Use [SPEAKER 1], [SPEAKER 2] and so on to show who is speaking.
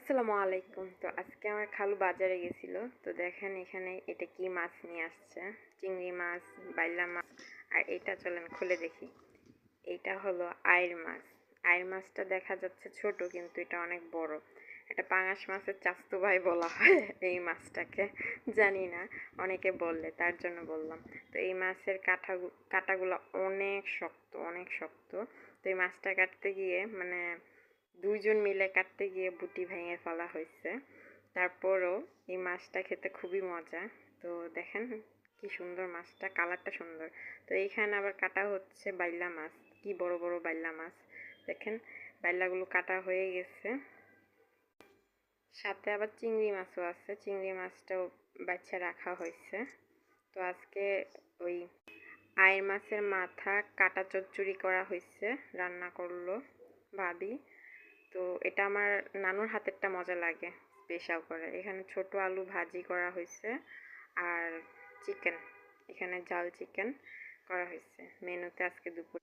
[SPEAKER 1] আসসালামু আলাইকুম। তো আজকে আমার খালু বাজারে গেছিল। তো দেখেন এখানে এটা কি মাছ নিয়ে আসছে। চিংড়ি মাছ, বাইলা মাছ। আর এটা চলেন খুলে দেখি। এইটা হলো আইড় মাছ। আইড় মাছটা দেখা যাচ্ছে ছোট, কিন্তু এটা অনেক বড়। এটা পাঙাশ মাছের চাস্তো ভাই বলা হয় এই মাছটাকে। জানি না, অনেকে বললে তার জন্য বললাম। তো এই মাছের কাঁটাগুলো অনেক শক্ত, অনেক শক্ত। তো এই মাছটা কাটতে গিয়ে মানে দুইজন মিলে কাটতে গিয়ে বুটি ভেঙে ফেলা হয়েছে। তারপরও এই মাছটা খেতে খুবই মজা। তো দেখেন কি সুন্দর মাছটা, কালারটা সুন্দর। তো এইখানে আবার কাটা হচ্ছে বাইলা মাছ, কি বড় বড় বাইলা মাছ। দেখেন বাইলাগুলো কাটা হয়ে গেছে। সাথে আবার চিংড়ি মাছও আছে, চিংড়ি মাছটাও বাচ্চা রাখা হয়েছে। তো আজকে ওই আইড় মাছের মাথা কাটা চচ্চড়ি করা হয়েছে, রান্না করলো ভাবি। তো এটা আমার নানুর হাতেরটা মজা লাগে, স্পেশাল করে। এখানে ছোট আলু ভাজি করা হয়েছে আর চিকেন, এখানে জাল চিকেন করা হয়েছে মেনুতে আজকে দুপুর।